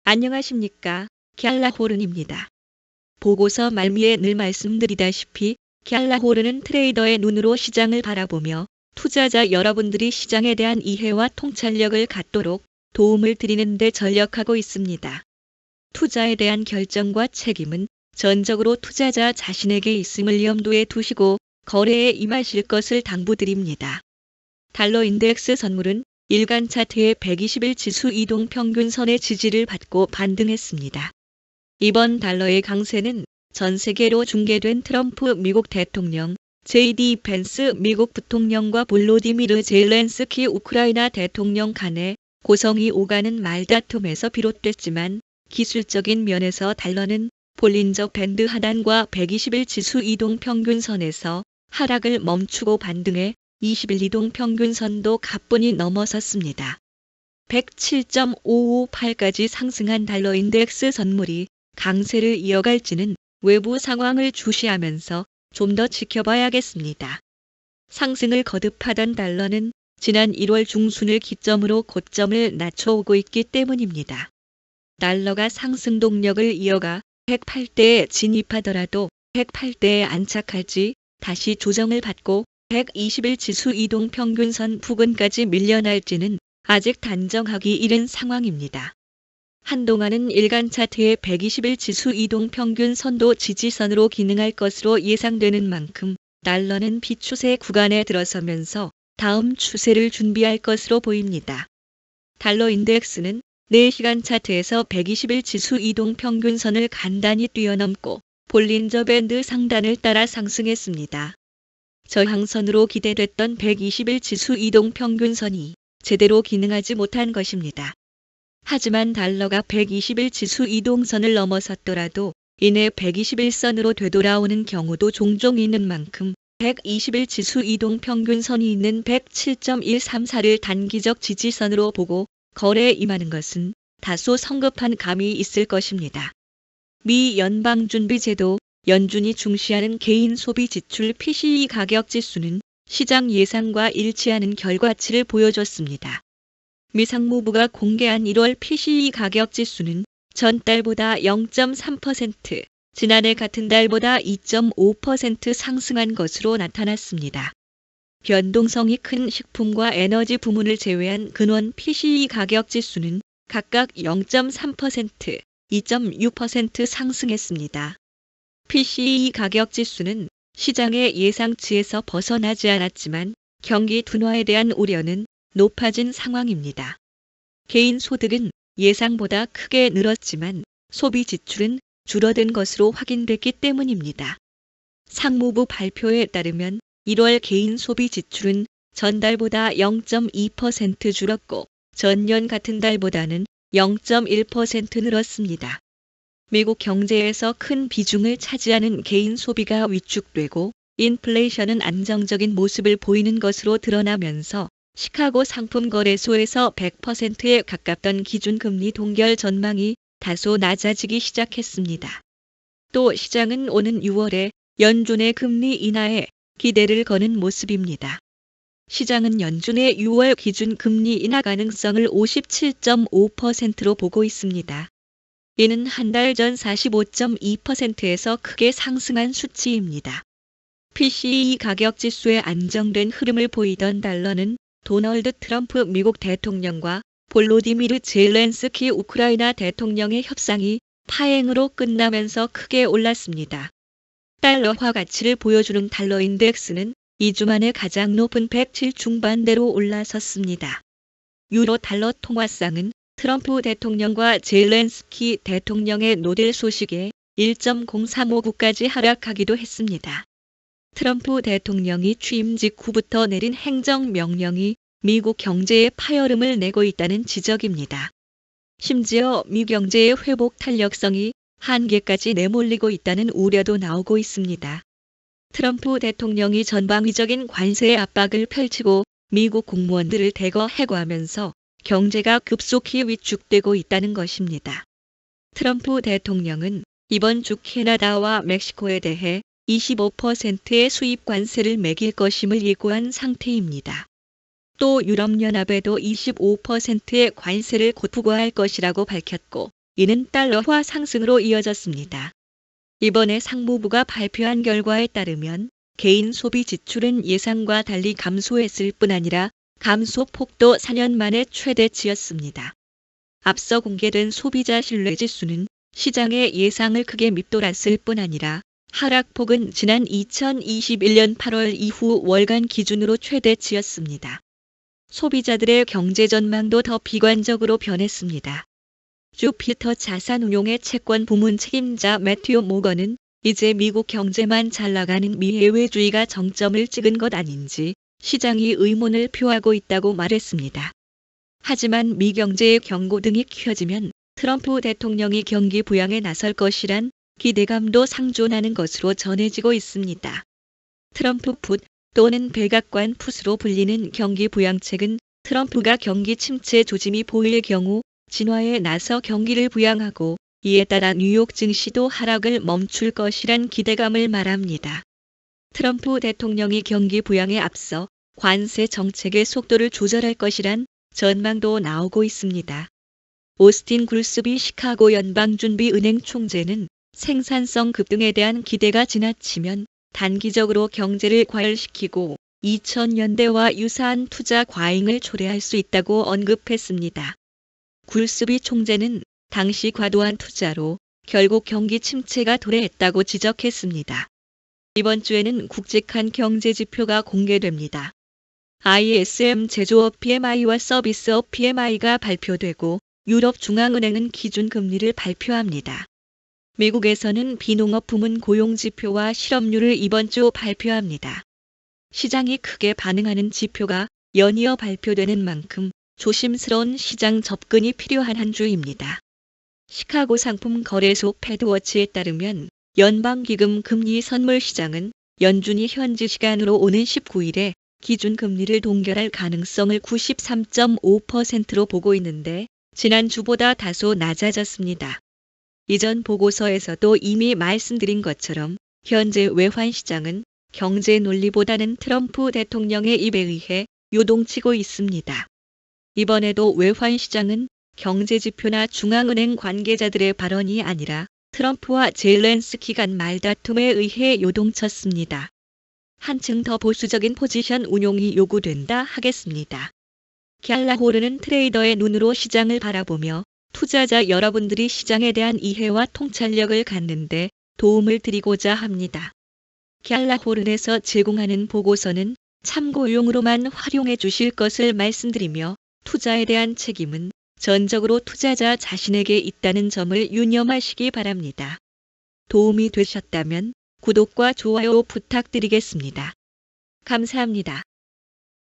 안녕하십니까. 갤라호른입니다. 보고서 말미에 늘 말씀드리다시피 갤라호른은 트레이더의 눈으로 시장을 바라보며 투자자 여러분들이 시장에 대한 이해와 통찰력을 갖도록 도움을 드리는 데 전력하고 있습니다. 투자에 대한 결정과 책임은 전적으로 투자자 자신에게 있음을 염두에 두시고 거래에 임하실 것을 당부드립니다. 달러 인덱스 선물은 일간 차트의 120일 지수 이동 평균선의 지지를 받고 반등했습니다. 이번 달러의 강세는 전 세계로 중계된 트럼프 미국 대통령, JD 펜스 미국 부통령과 볼로디미르 젤렌스키 우크라이나 대통령 간의 고성이 오가는 말다툼에서 비롯됐지만 기술적인 면에서 달러는 볼린저 밴드 하단과 120일 지수 이동 평균선에서 하락을 멈추고 반등해 20일 이동 평균선도 가뿐히 넘어섰습니다. 107.558까지 상승한 달러 인덱스 선물이 강세를 이어갈지는 외부 상황을 주시하면서 좀 더 지켜봐야겠습니다. 상승을 거듭하던 달러는 지난 1월 중순을 기점으로 고점을 낮춰오고 있기 때문입니다. 달러가 상승 동력을 이어가 108대에 진입하더라도 108대에 안착할지 다시 조정을 받고 120일 지수 이동 평균선 부근까지 밀려날지는 아직 단정하기 이른 상황입니다. 한동안은 일간 차트의 120일 지수 이동 평균선도 지지선으로 기능할 것으로 예상되는 만큼 달러는 비추세 구간에 들어서면서 다음 추세를 준비할 것으로 보입니다. 달러 인덱스는 4시간 차트에서 120일 지수 이동 평균선을 간단히 뛰어넘고 볼린저 밴드 상단을 따라 상승했습니다. 저항선으로 기대됐던 120일 지수 이동 평균선이 제대로 기능하지 못한 것입니다. 하지만 달러가 120일 지수 이동선을 넘어섰더라도 이내 121선으로 되돌아오는 경우도 종종 있는 만큼 120일 지수 이동 평균선이 있는 107.134를 단기적 지지선으로 보고 거래에 임하는 것은 다소 성급한 감이 있을 것입니다. 미 연방준비제도 연준이 중시하는 개인 소비 지출 PCE 가격 지수는 시장 예상과 일치하는 결과치를 보여줬습니다. 미 상무부가 공개한 1월 PCE 가격 지수는 전달보다 0.3%, 지난해 같은 달보다 2.5% 상승한 것으로 나타났습니다. 변동성이 큰 식품과 에너지 부문을 제외한 근원 PCE 가격 지수는 각각 0.3%, 2.6% 상승했습니다. PCE 가격 지수는 시장의 예상치에서 벗어나지 않았지만 경기 둔화에 대한 우려는 높아진 상황입니다. 개인 소득은 예상보다 크게 늘었지만 소비 지출은 줄어든 것으로 확인됐기 때문입니다. 상무부 발표에 따르면 1월 개인 소비 지출은 전달보다 0.2% 줄었고 전년 같은 달보다는 0.1% 늘었습니다. 미국 경제에서 큰 비중을 차지하는 개인 소비가 위축되고 인플레이션은 안정적인 모습을 보이는 것으로 드러나면서 시카고 상품거래소에서 100%에 가깝던 기준금리 동결 전망이 다소 낮아지기 시작했습니다. 또 시장은 오는 6월에 연준의 금리 인하에 기대를 거는 모습입니다. 시장은 연준의 6월 기준금리 인하 가능성을 57.5%로 보고 있습니다. 이는 한 달 전 45.2%에서 크게 상승한 수치입니다. PCE 가격 지수의 안정된 흐름을 보이던 달러는 도널드 트럼프 미국 대통령과 볼로디미르 젤렌스키 우크라이나 대통령의 협상이 파행으로 끝나면서 크게 올랐습니다. 달러화 가치를 보여주는 달러 인덱스는 2주 만에 가장 높은 107 중반대로 올라섰습니다. 유로 달러 통화상은 트럼프 대통령과 젤렌스키 대통령의 노딜 소식에 1.0359까지 하락하기도 했습니다. 트럼프 대통령이 취임 직후부터 내린 행정명령이 미국 경제에 파열음을 내고 있다는 지적입니다. 심지어 미 경제의 회복 탄력성이 한계까지 내몰리고 있다는 우려도 나오고 있습니다. 트럼프 대통령이 전방위적인 관세 압박을 펼치고 미국 공무원들을 대거 해고하면서 경제가 급속히 위축되고 있다는 것입니다. 트럼프 대통령은 이번 주 캐나다와 멕시코에 대해 25%의 수입 관세를 매길 것임을 예고한 상태입니다. 또 유럽연합에도 25%의 관세를 곧 부과할 것이라고 밝혔고 이는 달러화 상승으로 이어졌습니다. 이번에 상무부가 발표한 결과에 따르면 개인 소비 지출은 예상과 달리 감소했을 뿐 아니라 감소 폭도 4년 만에 최대치였습니다. 앞서 공개된 소비자 신뢰지수는 시장의 예상을 크게 밑돌았을 뿐 아니라 하락폭은 지난 2021년 8월 이후 월간 기준으로 최대치였습니다. 소비자들의 경제 전망도 더 비관적으로 변했습니다. 주피터 자산운용의 채권 부문 책임자 매튜 모건은 이제 미국 경제만 잘 나가는 미해외주의가 정점을 찍은 것 아닌지 시장이 의문을 표하고 있다고 말했습니다. 하지만 미경제의 경고등이 켜지면 트럼프 대통령이 경기 부양에 나설 것이란 기대감도 상존하는 것으로 전해지고 있습니다. 트럼프 풋 또는 백악관 풋으로 불리는 경기 부양책은 트럼프가 경기 침체 조짐이 보일 경우 진화에 나서 경기를 부양하고 이에 따라 뉴욕 증시도 하락을 멈출 것이란 기대감을 말합니다. 트럼프 대통령이 경기 부양에 앞서 관세 정책의 속도를 조절할 것이란 전망도 나오고 있습니다. 오스틴 굴스비 시카고 연방준비은행 총재는 생산성 급등에 대한 기대가 지나치면 단기적으로 경제를 과열시키고 2000년대와 유사한 투자 과잉을 초래할 수 있다고 언급했습니다. 굴스비 총재는 당시 과도한 투자로 결국 경기 침체가 도래했다고 지적했습니다. 이번 주에는 굵직한 경제 지표가 공개됩니다. ISM 제조업 PMI와 서비스업 PMI가 발표되고 유럽중앙은행은 기준금리를 발표합니다. 미국에서는 비농업 부문 고용지표와 실업률을 이번 주 발표합니다. 시장이 크게 반응하는 지표가 연이어 발표되는 만큼 조심스러운 시장 접근이 필요한 한 주입니다. 시카고 상품거래소 패드워치에 따르면 연방기금 금리 선물 시장은 연준이 현지 시간으로 오는 19일에 기준금리를 동결할 가능성을 93.5%로 보고 있는데 지난주보다 다소 낮아졌습니다. 이전 보고서에서도 이미 말씀드린 것처럼 현재 외환시장은 경제 논리보다는 트럼프 대통령의 입에 의해 요동치고 있습니다. 이번에도 외환시장은 경제지표나 중앙은행 관계자들의 발언이 아니라 트럼프와 젤렌스키 간 말다툼에 의해 요동쳤습니다. 한층 더 보수적인 포지션 운용이 요구된다 하겠습니다. 갤라호르는 트레이더의 눈으로 시장을 바라보며 투자자 여러분들이 시장에 대한 이해와 통찰력을 갖는데 도움을 드리고자 합니다. 갤라호른에서 제공하는 보고서는 참고용으로만 활용해 주실 것을 말씀드리며 투자에 대한 책임은 전적으로 투자자 자신에게 있다는 점을 유념하시기 바랍니다. 도움이 되셨다면 구독과 좋아요 부탁드리겠습니다. 감사합니다.